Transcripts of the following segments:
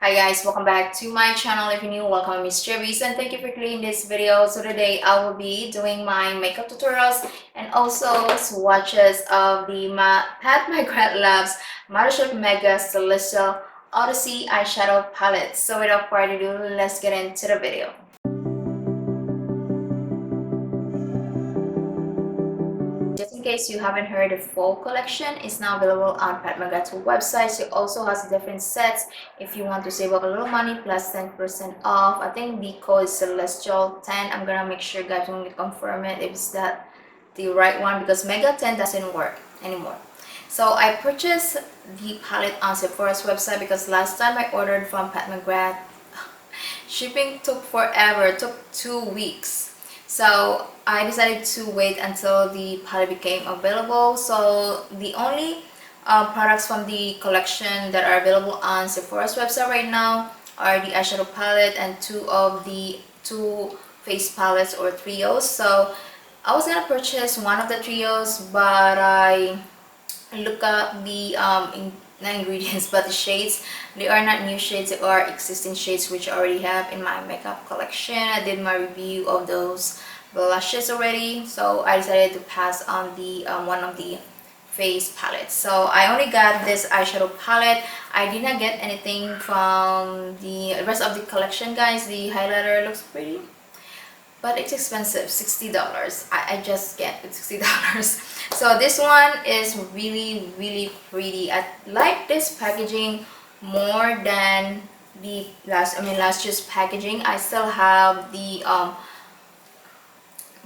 Hi guys, welcome back to my channel. If you're new, welcome to Mthrshp and thank you for clicking this video. So today I will be doing my makeup tutorials and also swatches of the Pat Mcgrath Labs Mthrshp Mega Celestial Odyssey eyeshadow palette. So without further ado, let's get into the video. Just in case you haven't heard, the full collection is now available on Pat Mcgrath's website. She also has different sets if you want to save up a little money plus 10% off. I think the code is Celestial 10. I'm gonna make sure guys when you confirm it if it's that the right one because Mega 10 doesn't work anymore. So I purchased the palette on Sephora's website because last time I ordered from Pat Mcgrath, shipping took forever. It took 2 weeks. So I decided to wait until the palette became available. So the only products from the collection that are available on Sephora's website right now are the eyeshadow palette and two of the face palettes or trios. So I was gonna purchase one of the trios, but I look at the not ingredients but the shades. They are not new shades, they are existing shades which I already have in my makeup collection. I did my review of those blushes already, so I decided to pass on the one of the face palettes. So I only got this eyeshadow palette. I did not get anything from the rest of the collection guys. The highlighter looks pretty, but it's expensive, $60. I just get it $60. So this one is really pretty. I like this packaging more than the last year's packaging. I still have the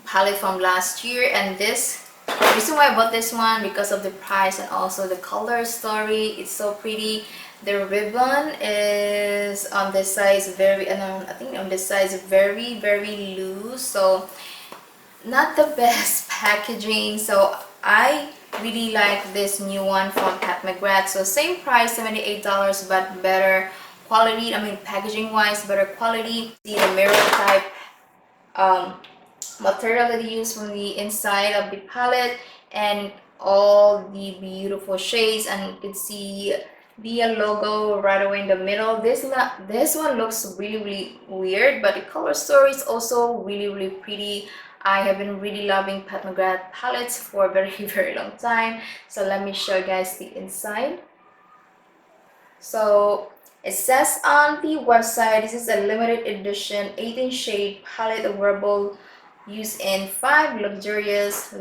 palette from last year, and this the reason why I bought this one because of the price and also the color story. It's so pretty. The ribbon is on this size very, I think on this size very loose, so not the best packaging. So I really like this new one from Pat Mcgrath. So same price, $78, but better quality. I mean packaging wise, better quality. See the mirror type material that they use from the inside of the palette and all the beautiful shades, and you can see the logo right away in the middle. This one looks really weird, but the color story is also really pretty. I have been really loving Pat Mcgrath palettes for a very long time. So let me show you guys the inside. So it says on the website, this is a limited edition 18 shade palette wearable used in 5 luxurious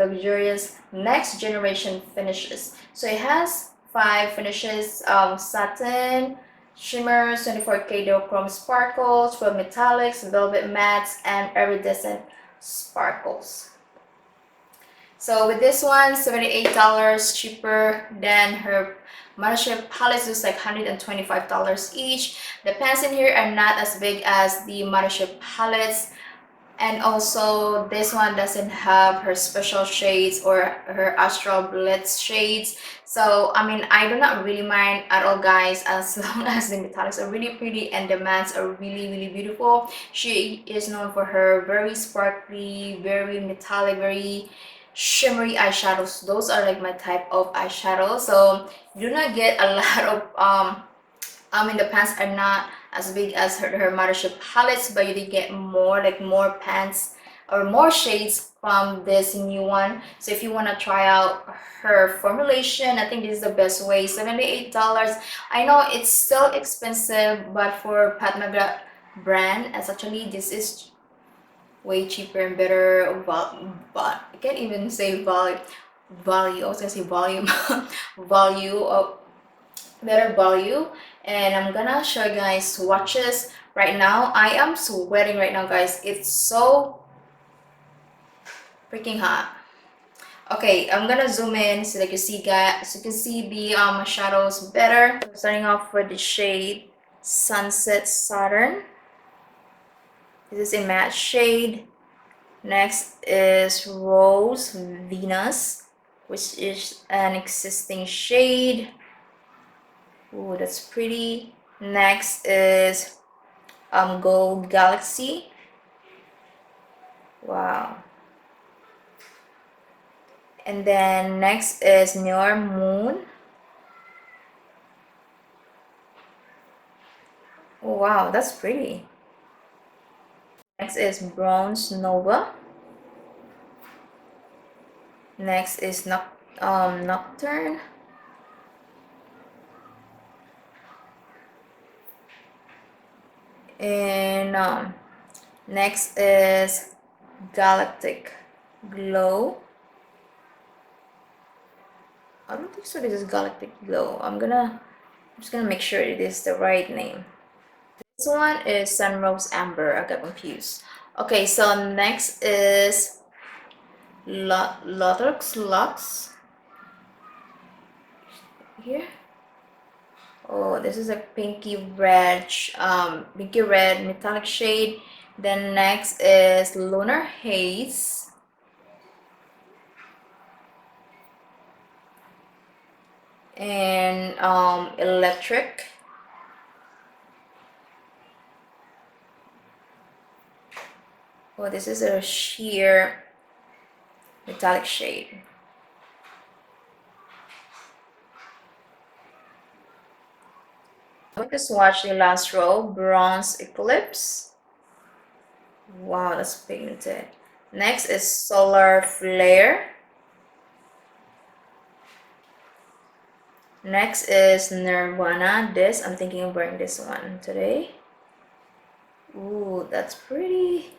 next generation finishes. So it has 5 finishes: satin, shimmers, 24K duochrome sparkles, 12 metallics, velvet mattes, and iridescent sparkles. So with this one, $78, cheaper than her Mthrshp palettes. Looks like $125 each. The pans in here are not as big as the Mthrshp palettes, and also this one doesn't have her special shades or her astral blitz shades. So I mean, I do not really mind at all guys, as long as the metallics are really pretty and the mattes are really beautiful. She is known for her very sparkly, very metallic, very shimmery eyeshadows. Those are like my type of eyeshadow. So you do not get a lot of the pants are not as big as her Mthrshp palettes, but you did get more pants or more shades from this new one. So if you want to try out her formulation, I think this is the best way. $78. I know it's still expensive, but for Pat Mcgrath brand, as actually this is way cheaper and better. But I can't even say value. I was gonna say volume. Value of better value. And I'm gonna show you guys swatches right now. I am sweating right now guys, it's so freaking hot. Okay, I'm gonna zoom in so that you see guys, so you can see the shadows better. Starting off with the shade Sunset Saturn. This is a matte shade. Next is Rose Venus, which is an existing shade. Ooh, that's pretty. Next is Gold Galaxy. Wow. And then next is Neon Moon. Oh, wow, that's pretty. Next is Bronze Nova. Next is Nocturne. And next is Galactic Glow. I don't think so. This is Galactic Glow. I'm just gonna make sure it is the right name. This one is Sunrose Amber. I got confused. Okay, so next is Lotus Lux. Here. Oh, this is a pinky red metallic shade. Then next is Lunar Haze. And Electric. Oh, this is a sheer metallic shade. I'm going to swatch the last row, Bronze Eclipse. Wow, that's pigmented. Next is Solar Flare. Next is Nirvana. I'm thinking of wearing this one today. Ooh, that's pretty.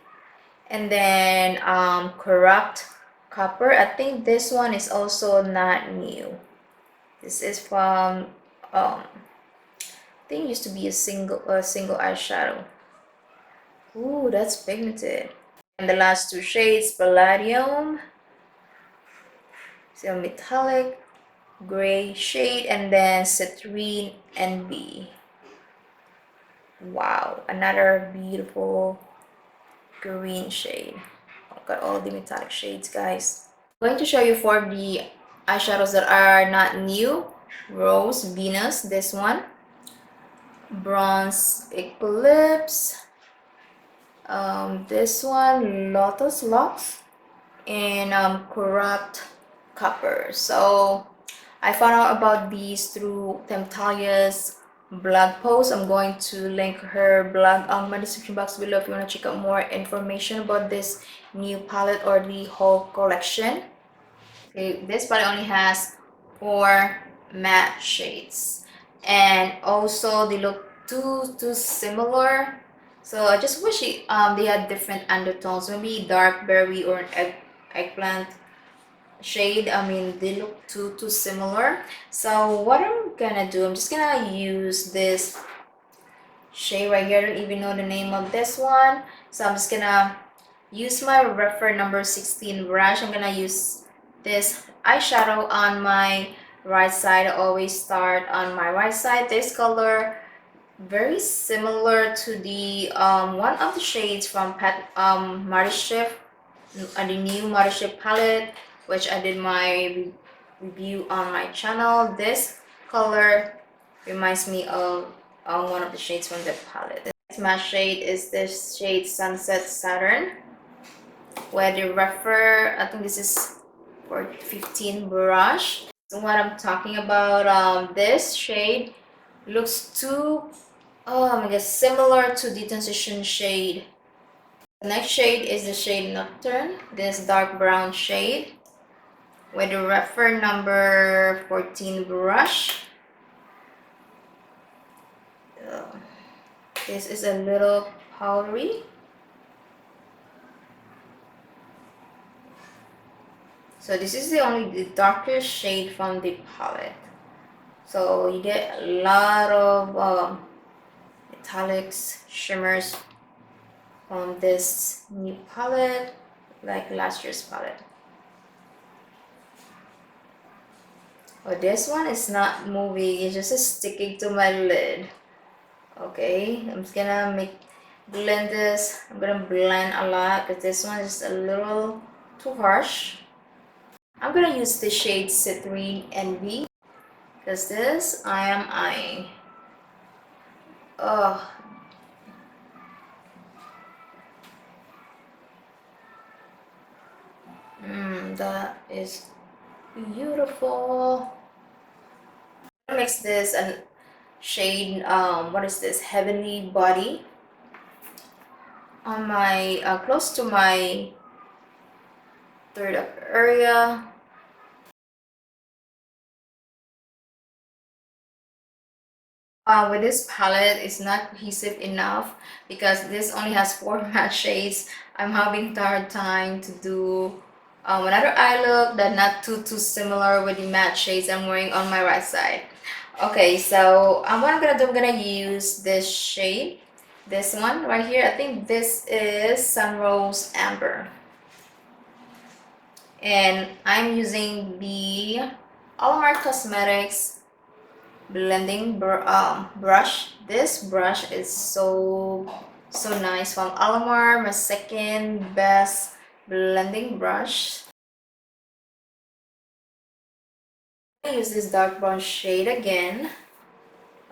And then Corrupt Copper. I think this one is also not new. This is from I think it used to be a single eyeshadow. Ooh, that's pigmented. And the last two shades, Palladium, so metallic gray shade, and then Citrine NB. Wow, another beautiful green shade. I've got all the metallic shades, guys. I'm going to show you for the eyeshadows that are not new. Rose Venus, this one. Bronze Eclipse. This one, Lotus Lux. And Corrupt Copper. So I found out about these through Temptalia's blog post. I'm going to link her blog on my description box below if you want to check out more information about this new palette or the whole collection. Okay, this palette only has 4 matte shades, and also they look too similar. So I just wish they had different undertones, maybe dark berry or an eggplant shade. I mean, they look too similar. So what I'm gonna do, I'm just gonna use this shade right here. I don't even know the name of this one, so I'm just gonna use my refer number 16 brush. I'm gonna use this eyeshadow on my right side. I always start on my right side. This color very similar to the one of the shades from Mthrshp, the new Mthrshp palette, which I did my review on my channel. This color reminds me of one of the shades from the palette. The next matte shade is this shade Sunset Saturn, where the refer, I think this is for 15 brush. So what I'm talking about, this shade looks too, oh my god, similar to the transition shade. The next shade is the shade Nocturne, this dark brown shade, with the refer number 14 brush. This is a little powdery. So this is the darkest shade from the palette. So you get a lot of metallics, shimmers from this new palette, like last year's palette. But this one is not moving, it's just sticking to my lid. Okay, I'm just gonna blend this. I'm gonna blend a lot because this one is a little too harsh. I'm gonna use the shade Citrine NB because this I am eyeing. Oh, that is beautiful. Mix this and shade, what is this, Heavenly Body, on my close to my third eye area. With this palette, it's not cohesive enough because this only has 4 matte shades. I'm having a hard time to do another eye look that not too similar with the matte shades I'm wearing on my right side. Okay, so what I'm gonna do, I'm gonna use this shade, this one right here. I think this is Sunrose Amber, and I'm using the Allmark Cosmetics blending brush. This brush is so nice, from Alamar, my second best blending brush. I use this dark brown shade again.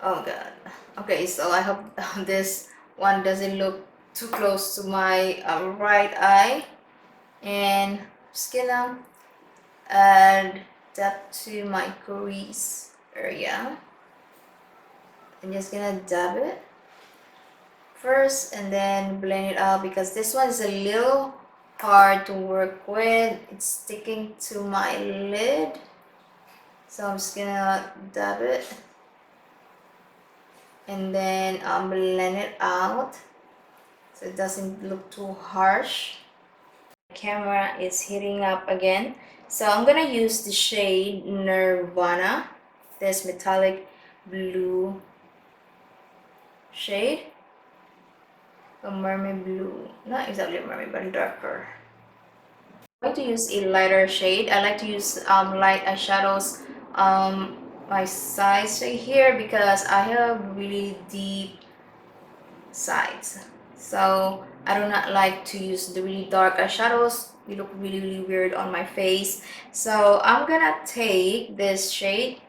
Oh god. Okay, so I hope this one doesn't look too close to my right eye, and just gonna add that to my crease area. I'm just gonna dab it first and then blend it out because this one is a little hard to work with. It's sticking to my lid, so I'm just gonna dab it and then blend it out so it doesn't look too harsh. The camera is heating up again, so I'm gonna use the shade Nirvana, this metallic blue shade. A mermaid blue, not exactly a mermaid but darker. I like to use a lighter shade. I like to use light eyeshadows my sides right here because I have really deep sides, so I do not like to use the really dark eyeshadows. They look really weird on my face. So I'm gonna take this shade.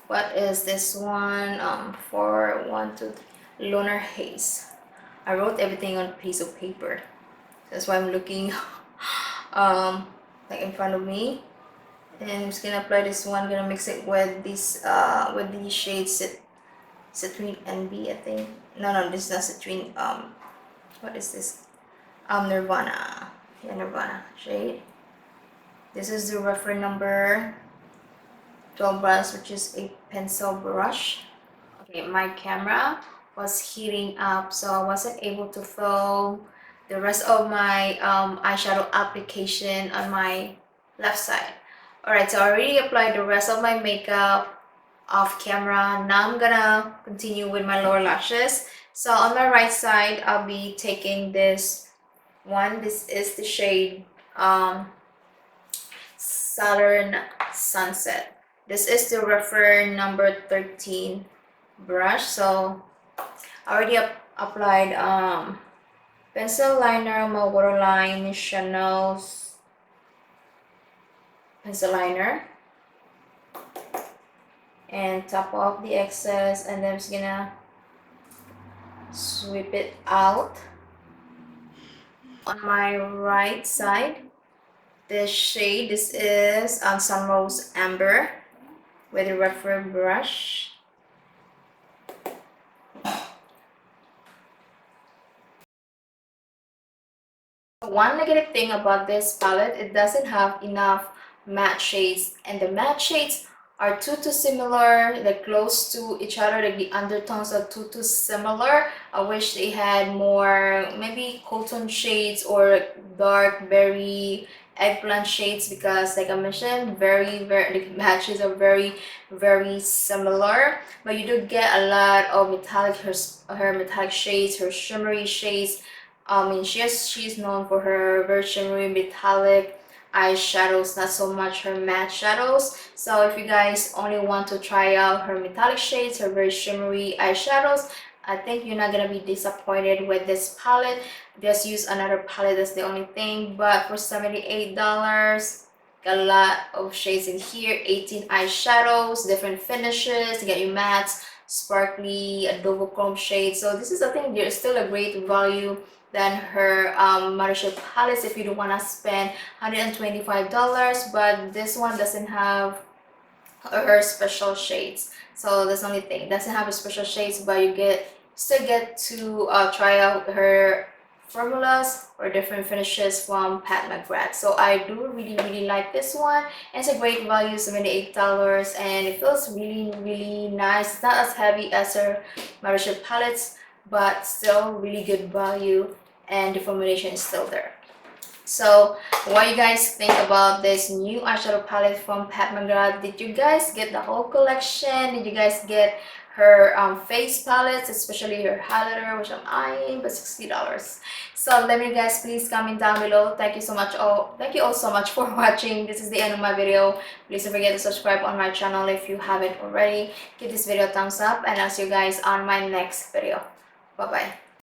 What is this one? 412 Lunar Haze. I wrote everything on a piece of paper. That's why I'm looking like in front of me. And I'm just gonna apply this one. I'm gonna mix it with this with the shade Citrine NB, I think. No, this is not Citrine. What is this? Nirvana. Yeah, Nirvana shade. This is the reference number 12 brush, which is a pencil brush. Okay, my camera was heating up, so I wasn't able to film the rest of my eyeshadow application on my left side. Alright, so I already applied the rest of my makeup off camera. Now I'm gonna continue with my lower lashes. So on my right side, I'll be taking this one. This is the shade Southern Sunset. This is the reference number 13 brush. So I already applied pencil liner on my waterline, Chanel's pencil liner, and top off the excess, and then I'm just gonna sweep it out. On my right side, this shade, this is Sunrose Amber with a reference brush. One negative thing about this palette, it doesn't have enough matte shades, and the matte shades are too similar, like close to each other, like the undertones are too similar. I wish they had more, maybe cotton shades or dark berry eggplant shades, because like I mentioned, the matte shades are very similar, but you do get a lot of metallic, her metallic shades, her shimmery shades. I mean, she's known for her very shimmery metallic eyeshadows, not so much her matte shadows. So if you guys only want to try out her metallic shades, her very shimmery eyeshadows, I think you're not gonna be disappointed with this palette. Just use another palette, that's the only thing. But for $78, got a lot of shades in here, 18 eyeshadows, different finishes. You get your mattes, sparkly, duochrome shades. So this is, I think, there's still a great value than her Mthrshp palettes if you don't want to spend $125. But this one doesn't have her special shades. So that's the only thing. Doesn't have a special shades, but you still get to try out her formulas or different finishes from Pat McGrath. So I do really like this one. It's a great value, $78, and it feels really nice. It's not as heavy as her Mthrshp palettes, but still really good value, and the formulation is still there. So what you guys think about this new eyeshadow palette from Pat McGrath? Did you guys get the whole collection? Did you guys get her face palettes, especially her highlighter, which I'm eyeing, but $60? So let me guys please comment down below. Thank you all so much for watching. This is the end of my video. Please don't forget to subscribe on my channel if you haven't already. Give this video a thumbs up, and I'll see you guys on my next video. Bye bye.